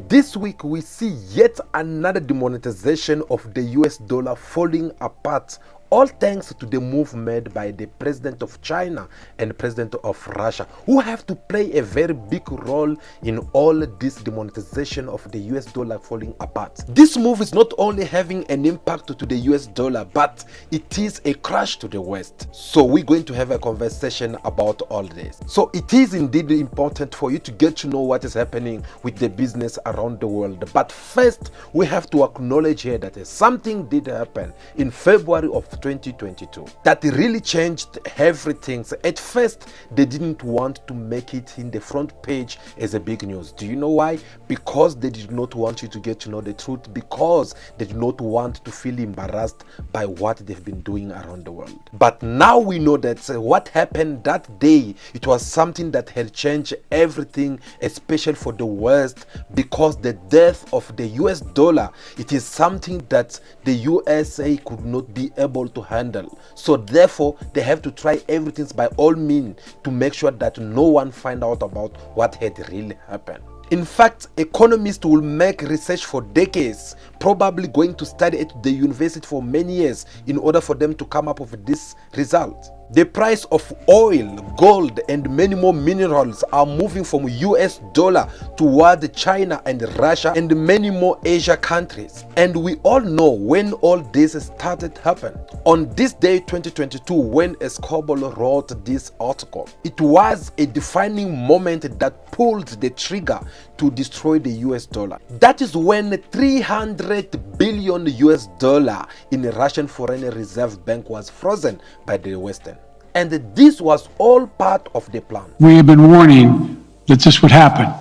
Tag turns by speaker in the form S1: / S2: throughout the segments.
S1: This week we see yet another demonetization of the US dollar falling apart, all thanks to the move made by the president of China and president of Russia, who have to play a very big role in all this demonetization of the US dollar falling apart. This move is not only having an impact to the US dollar, but it is a crash to the West. So we're going to have a conversation about all this. So it is indeed important for you to get to know what is happening with the business around the world. But first, we have to acknowledge here that something did happen in February of 2022 that really changed everything. So at first, they didn't want to make it in the front page as a big news. Do you know why? Because they did not want you to get to know the truth, because they did not want to feel embarrassed by what they've been doing around the world. But now we know that what happened that day, it was something that had changed everything, especially for the West, because the death of the US dollar, it is something that the USA could not be able to handle. So therefore, they have to try everything by all means to make sure that no one find out about what had really happened. In fact, economists will make research for decades, probably going to study at the university for many years in order for them to come up with this result. The price of oil, gold, and many more minerals are moving from US dollar toward China and Russia and many more Asia countries. And we all know when all this started happen. On this day 2022, when Escobar wrote this article, it was a defining moment that pulled the trigger to destroy the US dollar. That is when 300 billion US dollar in the Russian Foreign Reserve Bank was frozen by the Western. And this was all part of the plan.
S2: We have been warning that this would happen.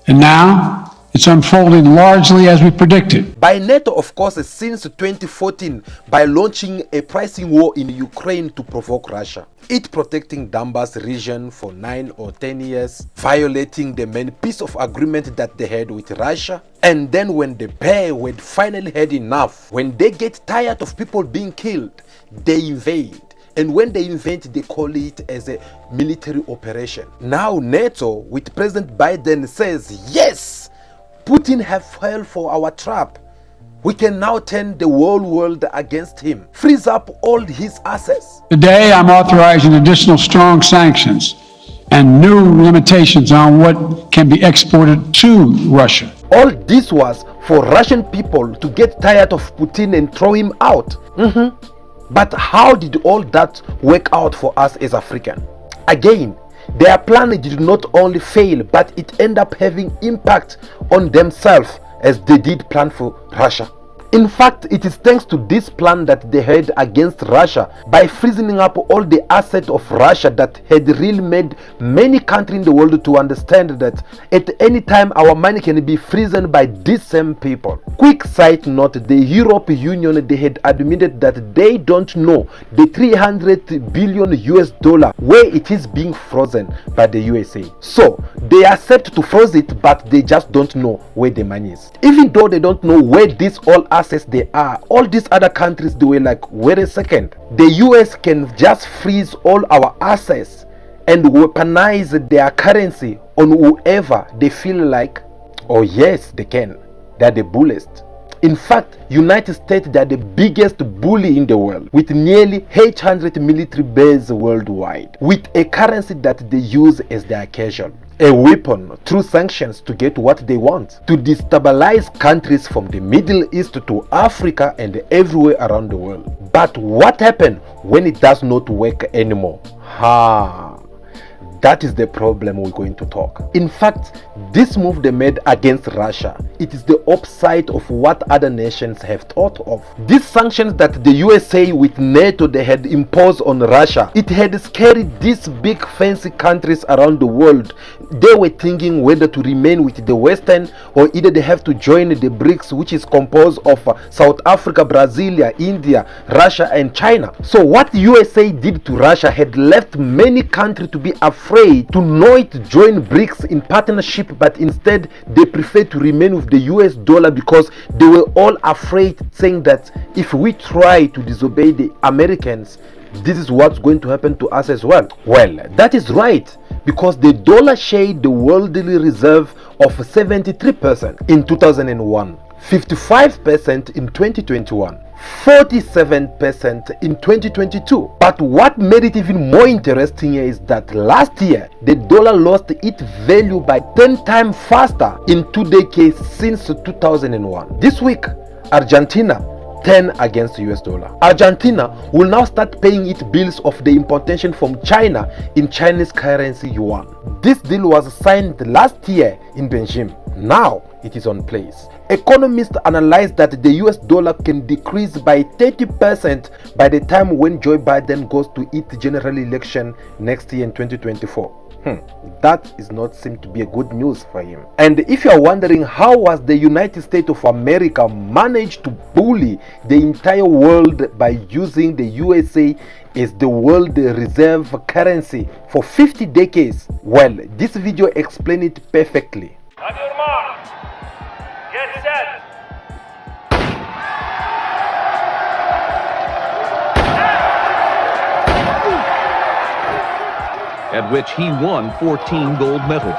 S2: And now it's unfolding largely as we predicted.
S1: By NATO, of course, since 2014, by launching a pricing war in Ukraine to provoke Russia. It protecting Donbas region for 9 or 10 years, violating the main piece of agreement that they had with Russia. And then when the bear had finally had enough, when they get tired of people being killed, they invade. And when they invade, they call it as a military operation. Now NATO, with President Biden, says, yes, Putin have fell for our trap. We can now turn the whole world against him, freeze up all his assets.
S2: Today, I'm authorizing additional strong sanctions and new limitations on what can be exported to Russia.
S1: All this was for Russian people to get tired of Putin and throw him out. But how did all that work out for us as Africans? Again, their plan did not only fail, but it ended up having impact on themselves as they did plan for Russia. In fact, it is thanks to this plan that they had against Russia by freezing up all the assets of Russia that had really made many countries in the world to understand that at any time our money can be frozen by these same people. Quick side note, the European Union, they had admitted that they don't know the 300 billion US dollar where it is being frozen by the USA. So they accept to freeze it, but they just don't know where the money is. Even though they don't know where this all assets they are, all these other countries, they were like, wait a second, the US can just freeze all our assets and weaponize their currency on whoever they feel like. Oh yes, they can. They're the bulliest. In fact, United States, they are the biggest bully in the world, with nearly 800 military bases worldwide, with a currency that they use as their casual, a weapon through sanctions to get what they want, to destabilize countries from the Middle East to Africa and everywhere around the world. But what happened when it does not work anymore? That is the problem we're going to talk. In fact, this move they made against Russia, it is the opposite of what other nations have thought of. These sanctions that the USA with NATO they had imposed on Russia, it had scared these big fancy countries around the world. They were thinking whether to remain with the Western or either they have to join the BRICS, which is composed of South Africa, Brazil, India, Russia and China. So what USA did to Russia had left many countries to be afraid to not join BRICS in partnership, but instead they prefer to remain with the US dollar because they were all afraid, saying that if we try to disobey the Americans, this is what's going to happen to us as well. Well, that is right, because the dollar shared the worldly reserve of 73% in 2001, 55% in 2021, 47% in 2022. But what made it even more interesting here is that last year the dollar lost its value by 10 times faster in 2 decades since 2001. This week, Argentina 10 against the US dollar. Argentina will now start paying its bills of the importation from China in Chinese currency yuan. This deal was signed last year in Beijing. Now it is on place. Economists analyze that the US dollar can decrease by 30% by the time when Joe Biden goes to its general election next year in 2024. That is not seem to be a good news for him. And if you are wondering how was the United States of America managed to bully the entire world by using the USA as the world reserve currency for 50 decades, well, this video explains it perfectly.
S3: On your mark, get set.
S4: At which he won 14 gold medals.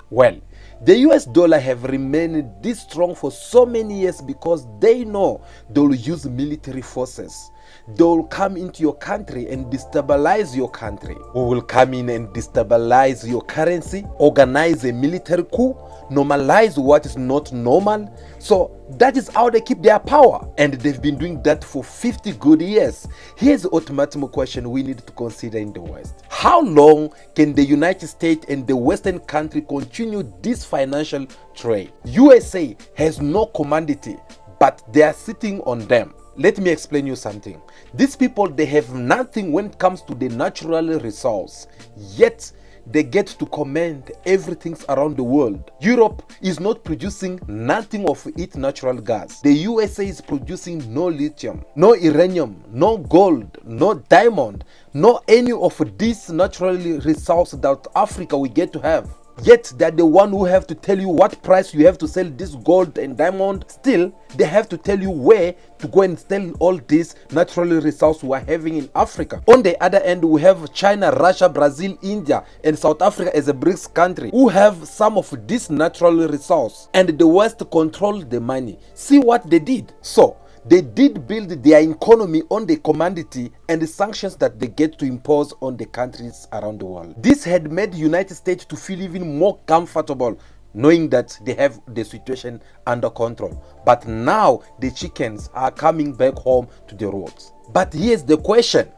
S1: Well, the US dollar have remained this strong for so many years because they know they will use military forces. They will come into your country and destabilize your country. We will come in and destabilize your currency, organize a military coup, normalize what is not normal. So that is how they keep their power, and they've been doing that for 50 good years. Here's the ultimate question we need to consider in the West. How long can the United States and the Western country continue this financial trade? USA has no commodity, but they are sitting on them. Let me explain you something. These people, they have nothing when it comes to the natural resource, yet they get to command everything around the world. Europe is not producing nothing of its natural gas. The USA is producing no lithium, no uranium, no gold, no diamond, no any of these natural resources that Africa will get to have. Yet they're the one who have to tell you what price you have to sell this gold and diamond. Still, they have to tell you where to go and sell all these natural resources we are having in Africa. On the other end, we have China, Russia, Brazil, India, and South Africa as a BRICS country who have some of this natural resource, and the West control the money. See what they did. So they did build their economy on the commodity and the sanctions that they get to impose on the countries around the world. This had made the United States to feel even more comfortable knowing that they have the situation under control. But now the chickens are coming back home to the roads. But here's the question.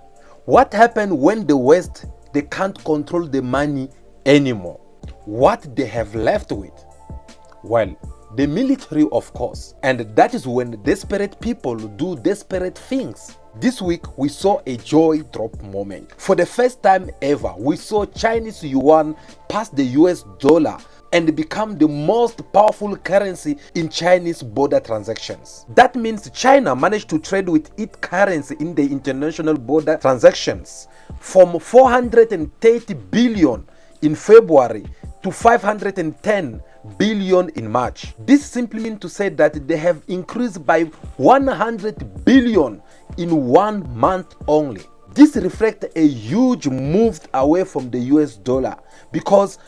S1: What happened when the West, they can't control the money anymore? What they have left with? Well, the military, of course, and that is when desperate people do desperate things. This week we saw a jaw drop moment. For the first time ever, we saw Chinese yuan pass the US dollar and become the most powerful currency in Chinese border transactions. That means China managed to trade with its currency in the international border transactions from 430 billion in February to 510 billion in March. This simply means to say that they have increased by 100 billion in 1 month only. This reflects a huge move away from the US dollar, because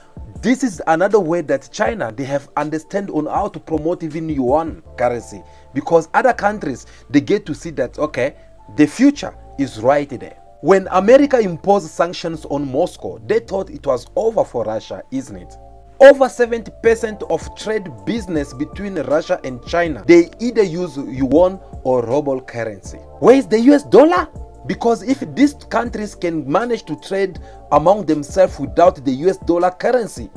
S1: this is another way that China, they have understand on how to promote even yuan currency, because other countries, they get to see that, okay, the future is right there. When America imposed sanctions on Moscow, they thought it was over for Russia, isn't it? Over 70% of trade business between Russia and China, they either use yuan or ruble currency. Where is the US dollar? Because if these countries can manage to trade among themselves without the US dollar currency,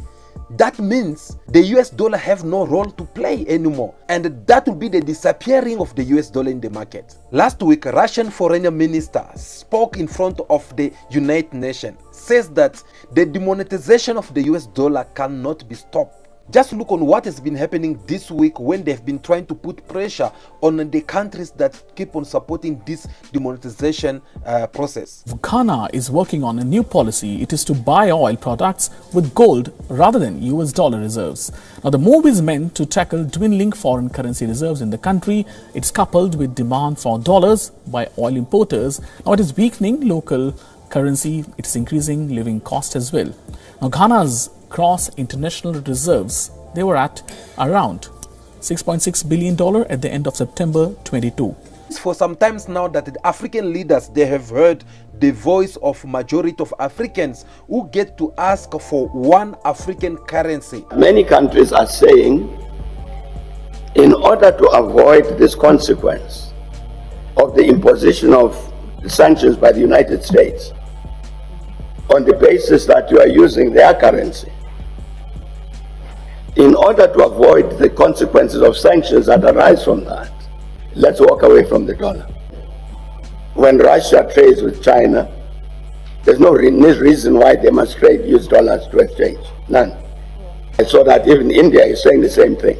S1: that means the US dollar have no role to play anymore, and that will be the disappearing of the US dollar in the market. Last week, Russian foreign minister spoke in front of the United Nations, says that the demonetization of the US dollar cannot be stopped. Just look on what has been happening this week when they've been trying to put pressure on the countries that keep on supporting this demonetization process.
S5: Ghana is working on a new policy. It is to buy oil products with gold rather than US dollar reserves. Now, the move is meant to tackle dwindling foreign currency reserves in the country. It's coupled with demand for dollars by oil importers. Now, it is weakening local currency. It is increasing living cost as well. Now, Ghana's gross international reserves, they were at around $6.6 billion at the end of September 22.
S1: For some times now that the African leaders, they have heard the voice of majority of Africans who get to ask for one African currency.
S6: Many countries are saying, in order to avoid this consequence of the imposition of sanctions by the United States on the basis that you are using their currency, in order to avoid the consequences of sanctions that arise from that, let's walk away from the dollar. When Russia trades with China, there's no reason why they must use dollars to exchange. None. And so that even India is saying the same thing.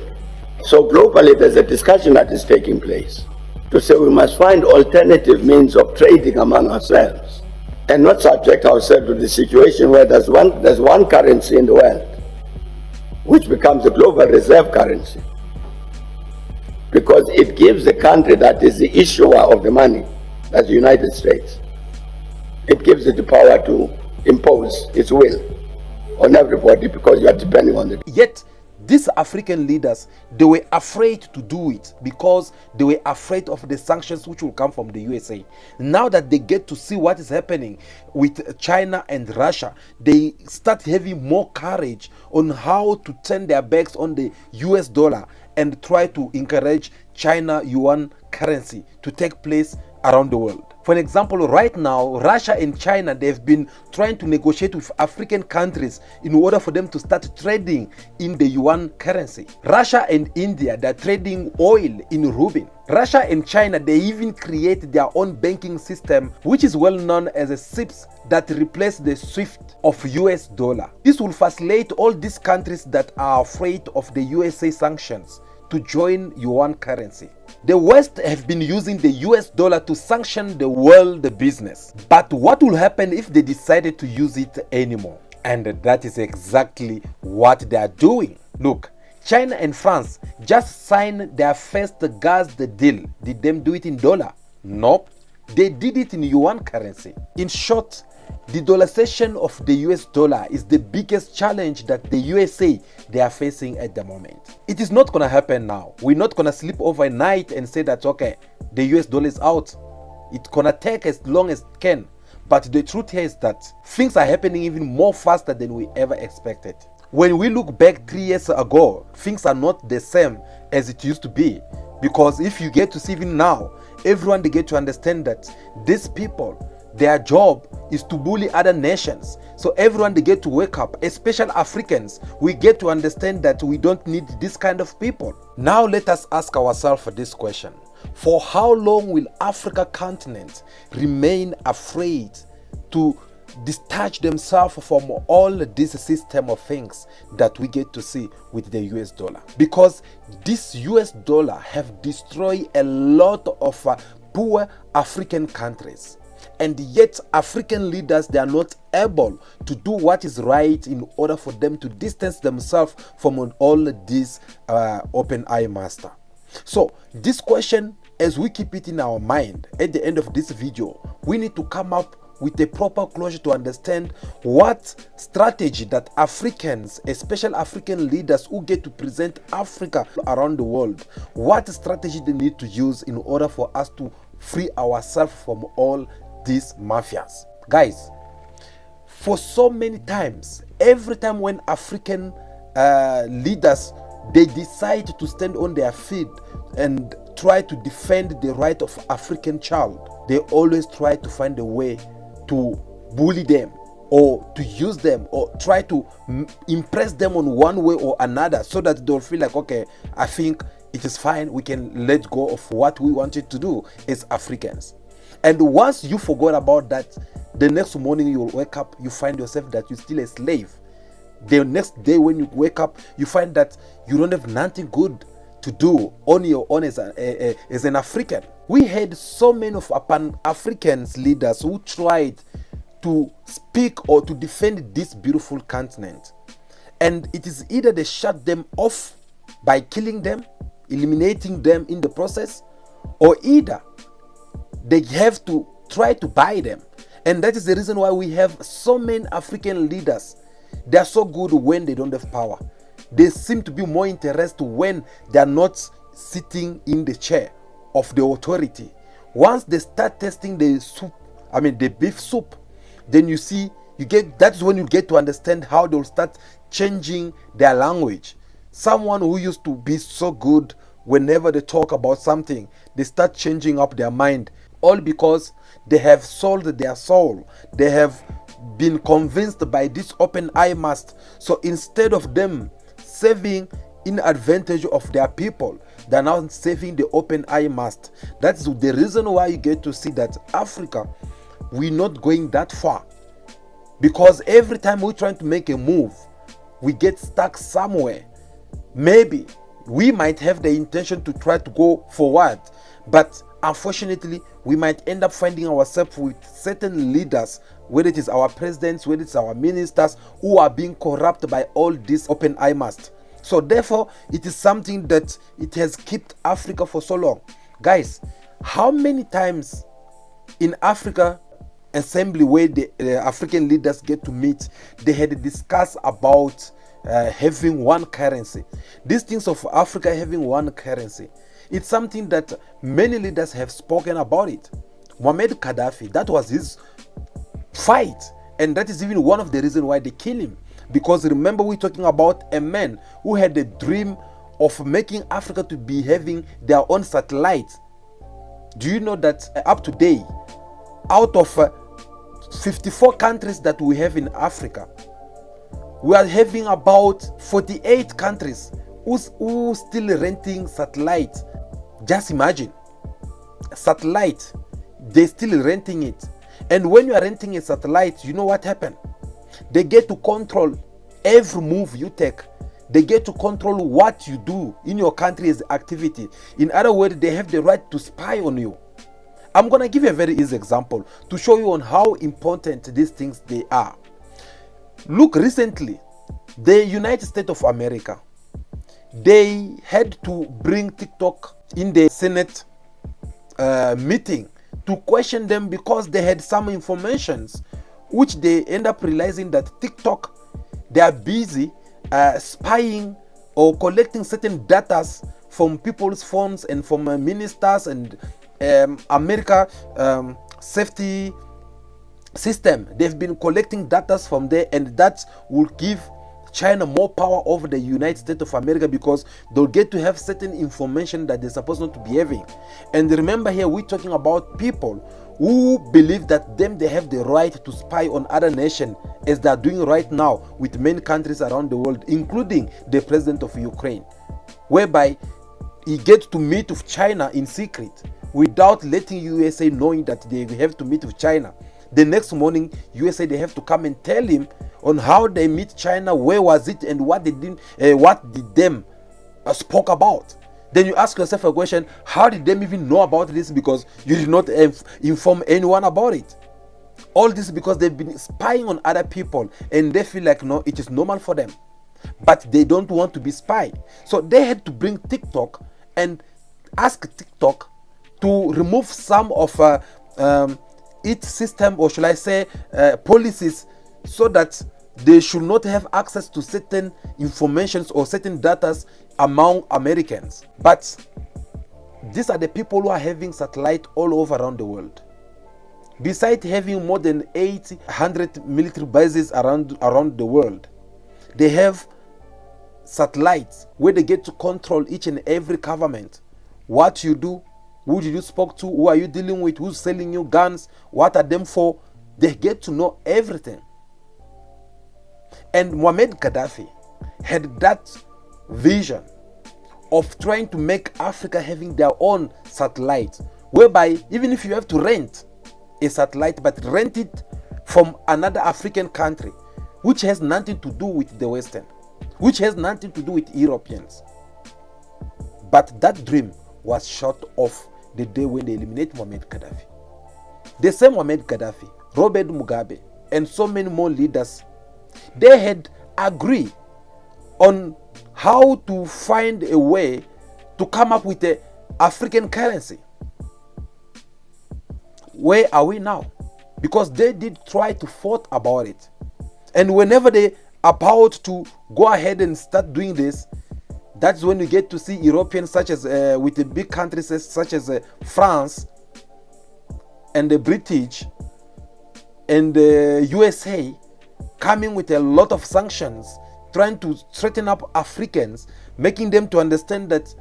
S6: So globally, there's a discussion that is taking place to say we must find alternative means of trading among ourselves and not subject ourselves to the situation where there's one currency in the world which becomes a global reserve currency, because it gives the country that is the issuer of the money, that's the United States, it gives it the power to impose its will on everybody because you are depending on it.
S1: Yet, these African leaders, they were afraid to do it because they were afraid of the sanctions which will come from the USA. Now that they get to see what is happening with China and Russia, they start having more courage on how to turn their backs on the US dollar and try to encourage China Yuan currency to take place around the world. For an example, right now, Russia and China, they've been trying to negotiate with African countries in order for them to start trading in the yuan currency. Russia and India, they're trading oil in ruble. Russia and China, they even create their own banking system, which is well known as a SIPS, that replace the SWIFT of US dollar. This will facilitate all these countries that are afraid of the USA sanctions to join yuan currency. The West have been using the US dollar to sanction the world business. But what will happen if they decided to use it anymore? And that is exactly what they are doing. Look, China and France just signed their first gas deal. Did them do it in dollar? Nope. They did it in yuan currency. In short, the dollarization of the US dollar is the biggest challenge that the USA they are facing at the moment. It is not going to happen now. We're not going to sleep overnight and say that, okay, the US dollar is out. It's going to take as long as it can. But the truth here is that things are happening even more faster than we ever expected. When we look back 3 years ago, things are not the same as it used to be. Because if you get to see even now, everyone they get to understand that these people, their job is to bully other nations. So everyone they get to wake up, especially Africans, we get to understand that we don't need this kind of people. Now let us ask ourselves this question. For how long will Africa continent remain afraid to detach themselves from all this system of things that we get to see with the US dollar? Because this US dollar have destroyed a lot of poor African countries. And yet African leaders, they are not able to do what is right in order for them to distance themselves from all this open eye master. So this question, as we keep it in our mind at the end of this video, we need to come up with a proper closure to understand what strategy that Africans, especially African leaders who get to present Africa around the world, what strategy they need to use in order for us to free ourselves from all these mafias. Guys, for so many times, every time when African leaders, they decide to stand on their feet and try to defend the right of African child, they always try to find a way to bully them or to use them or try to impress them on one way or another so that they'll feel like, okay, I think it is fine, we can let go of what we wanted to do as Africans. And once you forgot about that, the next morning you'll wake up, you find yourself that you're still a slave The next day when you wake up, you find that you don't have nothing good to do on your own as an African. We had so many of Pan-African leaders who tried to speak or to defend this beautiful continent. And it is either they shut them off by killing them, eliminating them in the process, or either they have to try to buy them. And that is the reason why we have so many African leaders. They are so good when they don't have power. They seem to be more interested when they are not sitting in the chair of the authority. Once they start testing the soup, the beef soup, then you see, that's when you get to understand how they'll start changing their language. Someone who used to be so good, whenever they talk about something, they start changing up their mind, all because they have sold their soul. They have been convinced by this open eye mast. So instead of them saving in advantage of their people, they're now saving the open eye mast. That's the reason why you get to see that Africa, we're not going that far, because every time we're trying to make a move, we get stuck somewhere. Maybe we might have the intention to try to go forward, but unfortunately we might end up finding ourselves with certain leaders, whether it is our presidents, whether it's our ministers, who are being corrupted by all this open eye mast. So therefore, it is something that it has kept Africa for so long. Guys, how many times in Africa assembly where the African leaders get to meet, they had discussed about having one currency. These things of Africa having one currency, it's something that many leaders have spoken about it. Muammar Gaddafi, that was his fight, and that is even one of the reasons why they kill him. Because remember, we're talking about a man who had the dream of making Africa to be having their own satellite. Do you know that up to date, out of 54 countries that we have in Africa, we are having about 48 countries who still renting satellite. Just imagine, satellite, they're still renting it. And when you are renting a satellite, you know what happened? They get to control every move you take. They get to control what you do in your country's activity. In other words, they have the right to spy on you. I'm going to give you a very easy example to show you on how important these things they are. Look, recently, the United States of America, they had to bring TikTok in the Senate meeting to question them because they had some informations which they end up realizing that TikTok, they are busy spying or collecting certain data from people's phones and from ministers and America safety system. They've been collecting data from there, and that will give China more power over the United States of America, because they'll get to have certain information that they're supposed not to be having. And remember, here we're talking about people who believe that they have the right to spy on other nations, as they are doing right now with many countries around the world, including the president of Ukraine, whereby he gets to meet with China in secret without letting USA knowing that they have to meet with China. The next morning, USA, they have to come and tell him on how they meet China, where was it, and what did them spoke about. Then you ask yourself a question: how did they even know about this? Because you did not inform anyone about it. All this because they've been spying on other people, and they feel like no, it is normal for them, but they don't want to be spied. So they had to bring TikTok and ask TikTok to remove some of its system, or should I say policies, so that they should not have access to certain informations or certain data among Americans. But these are the people who are having satellite all over around the world. Besides having more than 800 military bases around the world, they have satellites where they get to control each and every government. What you do, who did you spoke to, who are you dealing with, who's selling you guns, what are them for? They get to know everything. And Muammar Gaddafi had that vision of trying to make Africa having their own satellite, whereby even if you have to rent a satellite, but rent it from another African country, which has nothing to do with the Western, which has nothing to do with Europeans. But that dream was shot off the day when they eliminated Muammar Gaddafi. The same Muammar Gaddafi, Robert Mugabe, and so many more leaders, they had agreed on how to find a way to come up with an African currency. Where are we now? Because they did try to thought about it. And whenever they are about to go ahead and start doing this, that's when you get to see Europeans such as with the big countries such as France and the British and the USA coming with a lot of sanctions, trying to straighten up Africans, making them to understand that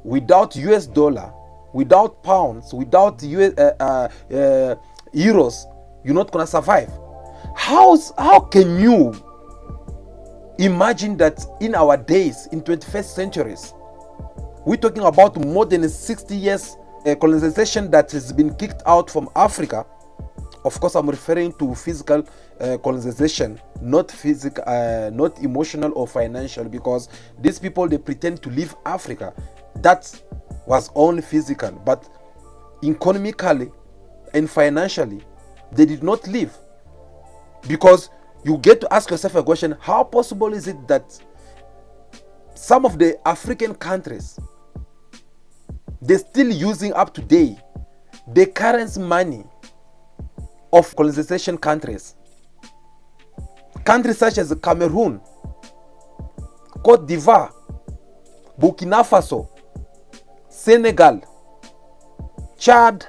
S1: without US dollar, without pounds, without euros, you're not gonna survive. How can you imagine that in our days, in 21st centuries, we're talking about more than 60 years colonization that has been kicked out from Africa? Of course, I'm referring to physical colonization, not physical, not emotional or financial, because these people, they pretend to leave Africa. That was only physical, but economically and financially, they did not leave. Because you get to ask yourself a question: how possible is it that some of the African countries, they're still using up to date the currency money of colonization countries? Countries such as Cameroon, Cote d'Ivoire, Burkina Faso, Senegal, Chad,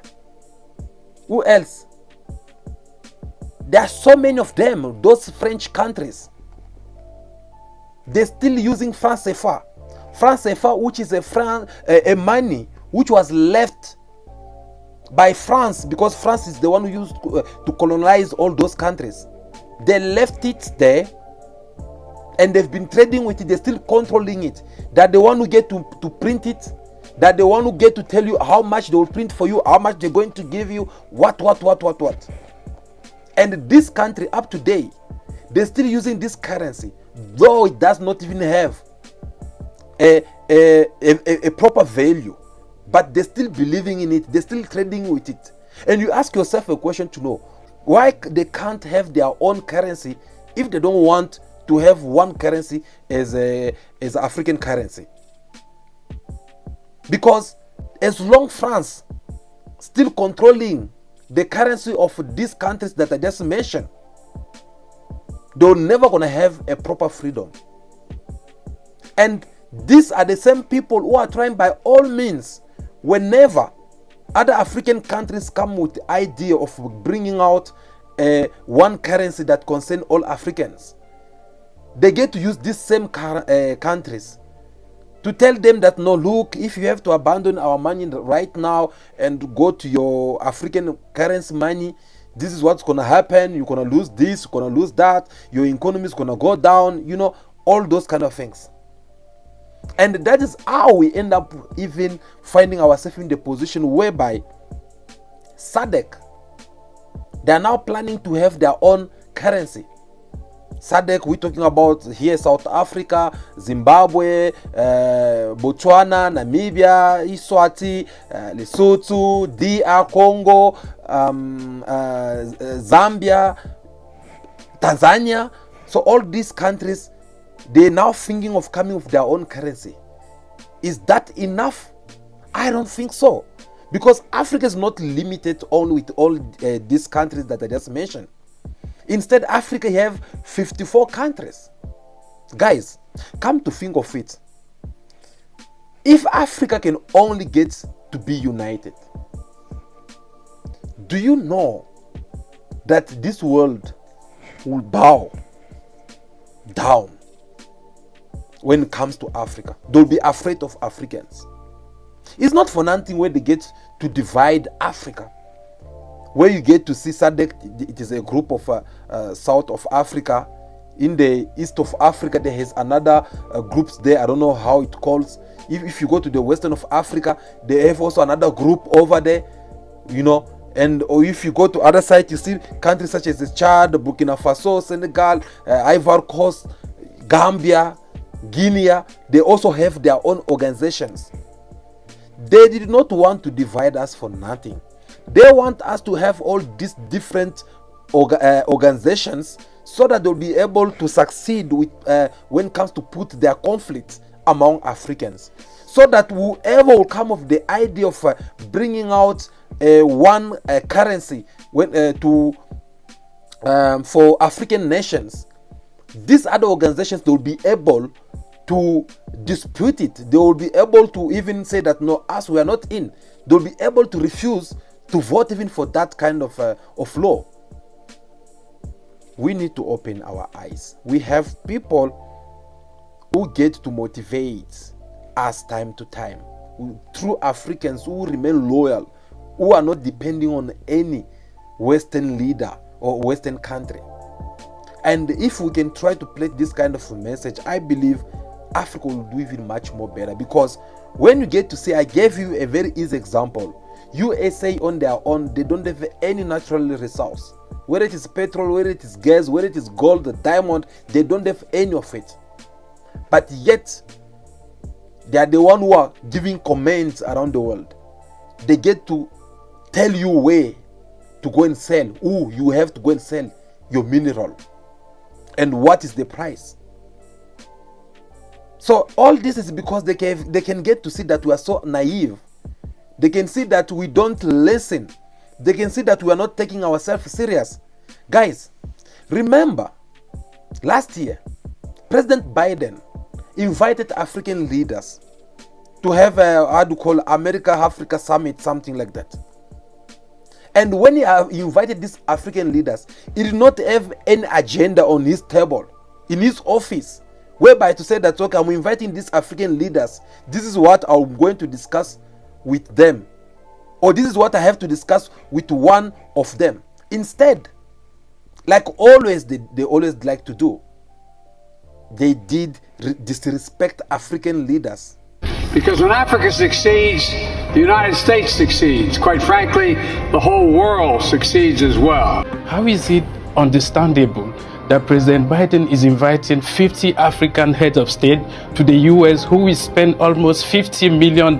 S1: who else? There are so many of them, those French countries. They're still using franc CFA. Franc CFA, which is a money which was left by France, because France is the one who used to colonize all those countries. They left it there and they've been trading with it. They're still controlling it. They're the one who get to print it. They're the one who get to tell you how much they will print for you, how much they're going to give you, what. And this country up to date, they're still using this currency, though it does not even have a proper value. But they're still believing in it, they're still trading with it. And you ask yourself a question to know why they can't have their own currency if they don't want to have one currency as African currency. Because as long France still controlling the currency of these countries that I just mentioned, they're never gonna have a proper freedom. And these are the same people who are trying by all means, whenever other African countries come with the idea of bringing out one currency that concerns all Africans, they get to use these same countries to tell them that, no, look, if you have to abandon our money right now and go to your African currency money, this is what's going to happen. You're going to lose this, you're going to lose that, your economy is going to go down, all those kind of things. And that is how we end up even finding ourselves in the position whereby SADC, they are now planning to have their own currency. SADC, we're talking about here South Africa, Zimbabwe, Botswana, Namibia, Eswatini, Lesotho, DR Congo, Zambia, Tanzania. So all these countries, they're now thinking of coming with their own currency. Is that enough? I don't think so. Because Africa is not limited only with all these countries that I just mentioned. Instead, Africa have 54 countries. Guys, come to think of it. If Africa can only get to be united, do you know that this world will bow down when it comes to Africa? They'll be afraid of Africans. It's not for nothing when they get to divide Africa, where you get to see SADC, it is a group of South of Africa. In the East of Africa, there is another groups there. I don't know how it calls. If you go to the Western of Africa, they have also another group over there. And or if you go to other sites, you see countries such as Chad, Burkina Faso, Senegal, Ivory Coast, Gambia, Guinea. They also have their own organizations. They did not want to divide us for nothing. They want us to have all these different organizations so that they'll be able to succeed with when it comes to put their conflicts among Africans. So that whoever will come of the idea of bringing out one currency for African nations, these other organizations, they will be able to dispute it. They will be able to even say that no, us, we are not in. They will be able to refuse to vote even for that kind of law. We need to open our eyes. We have people who get to motivate us time to time, true Africans who remain loyal, who are not depending on any Western leader or Western country. And if we can try to play this kind of a message, I believe Africa will do even much more better. Because when you get to see, I gave you a very easy example. USA on their own, they don't have any natural resource. Whether it is petrol, whether it is gas, whether it is gold, the diamond, they don't have any of it. But yet, they are the one who are giving commands around the world. They get to tell you where to go and sell. Ooh, you have to go and sell your mineral. And what is the price? So all this is because they can get to see that we are so naive. They can see that we don't listen. They can see that we are not taking ourselves serious. Guys, remember, last year, President Biden invited African leaders to have America-Africa Summit, something like that. And when he invited these African leaders, he did not have any agenda on his table, in his office, whereby to say that, okay, I'm inviting these African leaders. This is what I'm going to discuss with them. Or this is what I have to discuss with one of them. Instead, like always, they always like to do, they did disrespect African leaders.
S2: Because when Africa succeeds, the United States succeeds. Quite frankly, the whole world succeeds as well.
S7: How is it understandable that President Biden is inviting 50 African heads of state to the US who will spend almost $50 million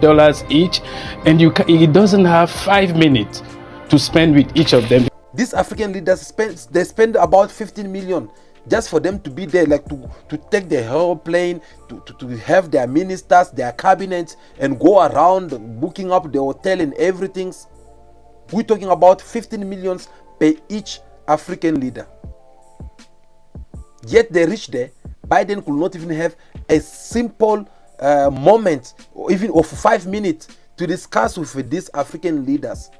S7: each, and he doesn't have 5 minutes to spend with each of them?
S1: These African leaders spend about 15 million just for them to be there, like to take the airplane, to have their ministers, their cabinets, and go around booking up the hotel and everything. We're talking about 15 millions per each African leader. Yet they reached there, Biden could not even have a simple moment, or even of 5 minutes, to discuss with these African leaders,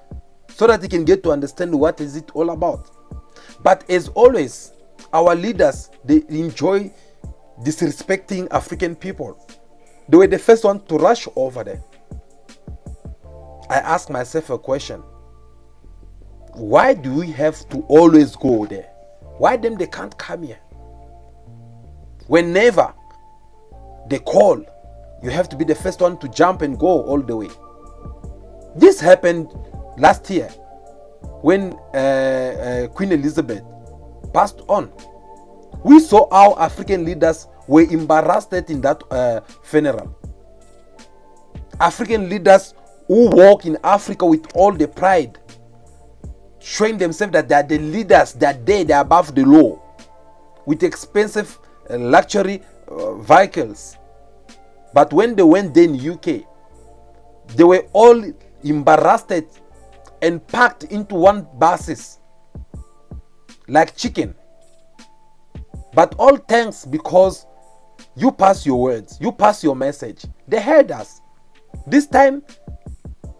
S1: so that they can get to understand what is it all about. But as always, our leaders, they enjoy disrespecting African people. They were the first one to rush over there. I ask myself a question. Why do we have to always go there? Why them they can't come here? Whenever they call, you have to be the first one to jump and go all the way. This happened last year when Queen Elizabeth passed on. We saw how African leaders were embarrassed in that funeral. African leaders who walk in Africa with all the pride, showing themselves that they are the leaders, that they are above the law, with expensive luxury vehicles. But when they went there in UK, they were all embarrassed and packed into one buses like chicken. But all thanks because you pass your words, you pass your message. They heard us. This time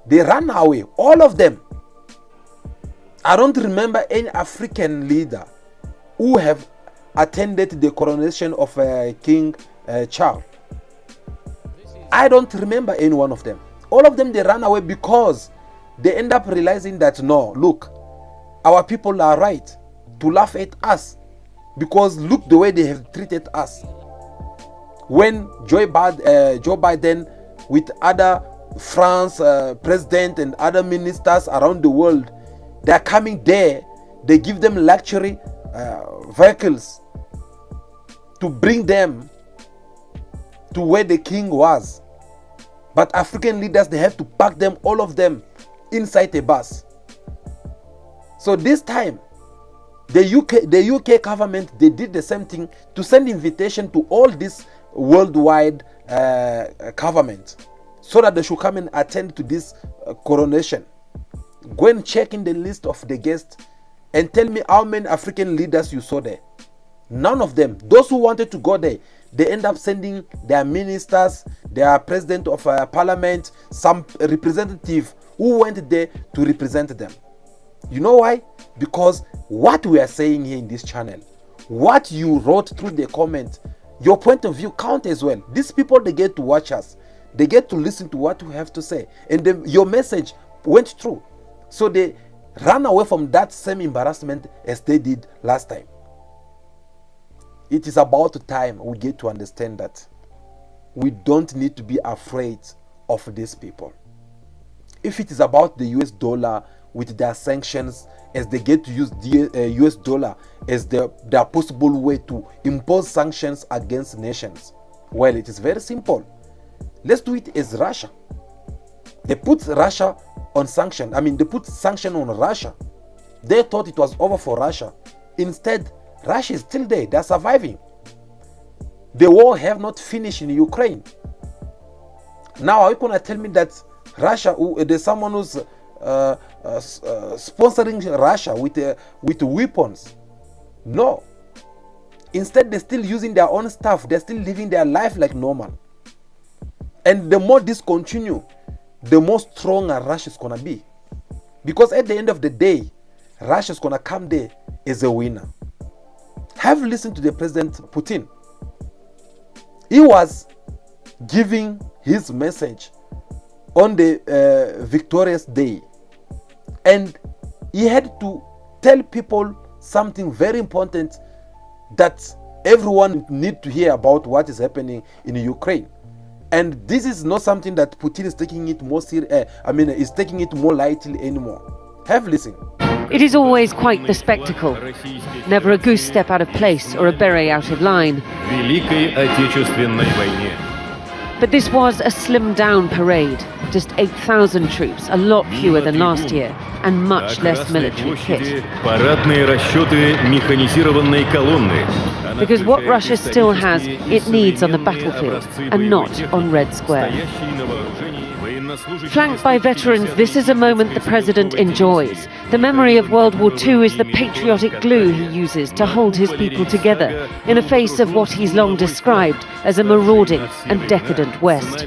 S1: they ran away, all of them. I don't remember any African leader who have attended the coronation of King Charles. I don't remember any one of them. All of them, they ran away because they end up realizing that no, look, our people are right to laugh at us, because look the way they have treated us. When Joe Biden with other France president and other ministers around the world They are coming there. They give them luxury vehicles to bring them to where the king was. But African leaders, they have to pack them, all of them, inside a bus. So this time, the UK government, they did the same thing to send invitation to all this worldwide government so that they should come and attend to this coronation. Go and check in the list of the guests and tell me how many African leaders you saw there. None of them. Those who wanted to go there, they end up sending their ministers, their president of parliament, some representative who went there to represent them. You know why? Because what we are saying here in this channel, what you wrote through the comment, your point of view count as well. These people, they get to watch us. They get to listen to what we have to say. And your message went through. So they ran away from that same embarrassment as they did last time. It is about time we get to understand that we don't need to be afraid of these people. If it is about the US dollar with their sanctions, as they get to use the US dollar as their possible way to impose sanctions against nations, well, it is very simple. Let's do it as Russia. They put Russia on sanction. They put sanction on Russia. They thought it was over for Russia. Instead, Russia is still there. They are surviving. The war have not finished in Ukraine. Now, are you going to tell me that Russia, there's someone who's sponsoring Russia with weapons? No. Instead, they're still using their own stuff. They're still living their life like normal. And the more this continue, the more stronger Russia is going to be. Because at the end of the day, Russia is going to come there as a winner. Have listened to the President Putin. He was giving his message on the victorious day. And he had to tell people something very important that everyone need to hear about what is happening in Ukraine. And this is not something that Putin is taking it more is taking it more lightly anymore. Have listened.
S8: It is always quite the spectacle. Never a goose step out of place or a beret out of line. But this was a slimmed-down parade. Just 8,000 troops, a lot fewer than last year, and much less military kit. Because what Russia still has, it needs on the battlefield, and not on Red Square. Flanked by veterans, this is a moment the president enjoys. The memory of World War II is the patriotic glue he uses to hold his people together in the face of what he's long described as a marauding and decadent West.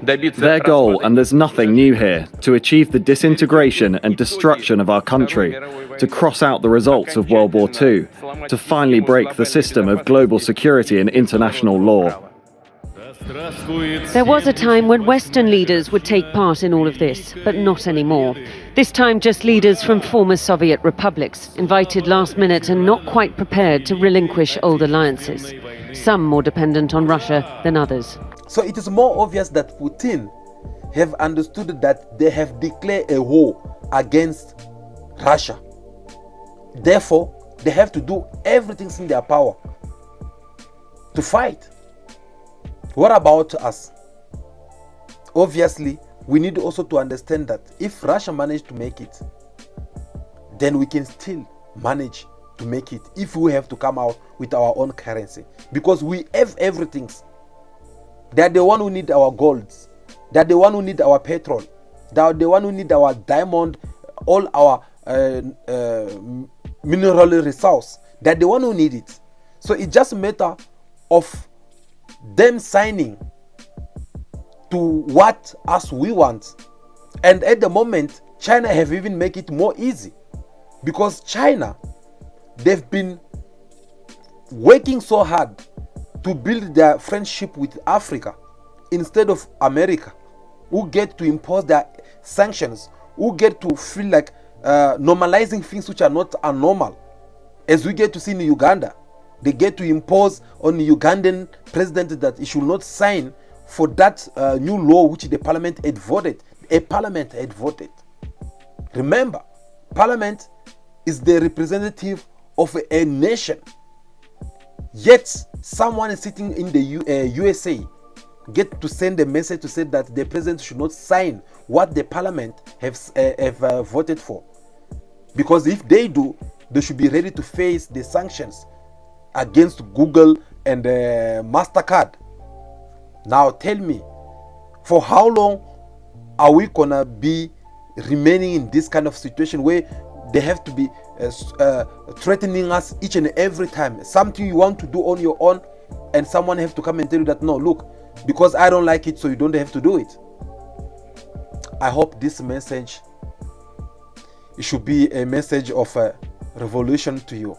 S9: Their goal, and there's nothing new here, to achieve the disintegration and destruction of our country, to cross out the results of World War II, to finally break the system of global security and international law.
S8: There was a time when Western leaders would take part in all of this, but not anymore. This time just leaders from former Soviet republics, invited last minute and not quite prepared to relinquish old alliances. Some more dependent on Russia than others.
S1: So it is more obvious that Putin have understood that they have declared a war against Russia. Therefore, they have to do everything in their power to fight. What about us? Obviously, we need also to understand that if Russia managed to make it, then we can still manage to make it if we have to come out with our own currency. Because we have everything. They are the one who need our golds. They are the one who need our petrol. They are the one who need our diamond, all our mineral resource. They are the one who need it. So it's just a matter of them signing to what us we want. And at the moment, China have even make it more easy, because China, they've been working so hard to build their friendship with Africa instead of America, who get to impose their sanctions, who get to feel like normalizing things which are not abnormal. As we get to see in Uganda, they get to impose on the Ugandan president that he should not sign for that new law which the parliament had voted. a parliament had voted. Remember, parliament is the representative of a nation. Yet someone sitting in the USA get to send a message to say that the president should not sign what the parliament have voted for, because if they do, they should be ready to face the sanctions against Google and MasterCard. Now tell me, for how long are we gonna be remaining in this kind of situation where they have to be threatening us each and every time? Something you want to do on your own, and someone have to come and tell you that, no, look, because I don't like it, so you don't have to do it. I hope this message, it should be a message of a revolution to you,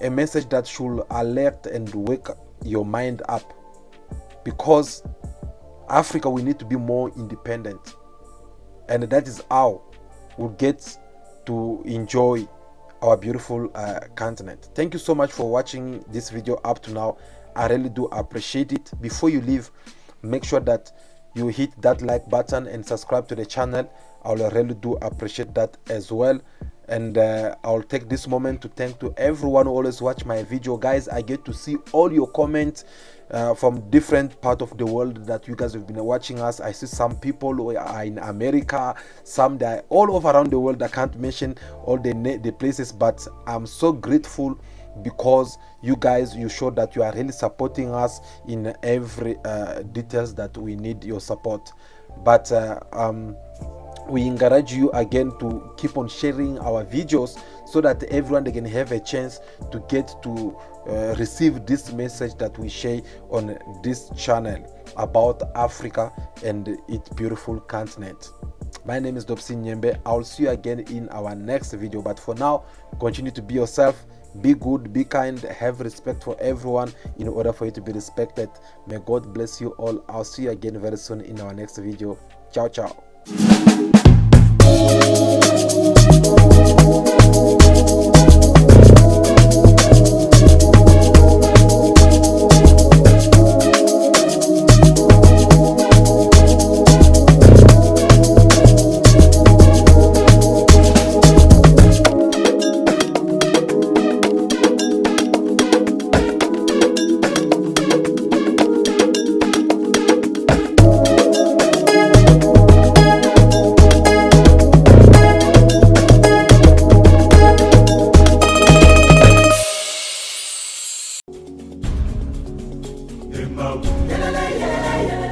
S1: a message that should alert and wake your mind up, because Africa, we need to be more independent, and that is how we'll get to enjoy our beautiful continent. Thank you so much for watching this video up to now. I really do appreciate it. Before you leave, make sure that you hit that like button and subscribe to the channel. I will really do appreciate that as well. And I'll take this moment to thank to everyone who always watch my video. Guys, I get to see all your comments from different part of the world that you guys have been watching us. I see some people who are in America, some that are all over around the world. I can't mention all the places, but I'm so grateful because you guys, you show that you are really supporting us in every details that we need your support. But we encourage you again to keep on sharing our videos so that everyone they can have a chance to get to receive this message that we share on this channel about Africa and its beautiful continent. My name is Dobson Nyembe. I'll see you again in our next video, but for now, continue to be yourself, be good, be kind, have respect for everyone in order for you to be respected. May God bless you all. I'll see you again very soon in our next video. Ciao, ciao.
S10: Yelele, yelele, yelele.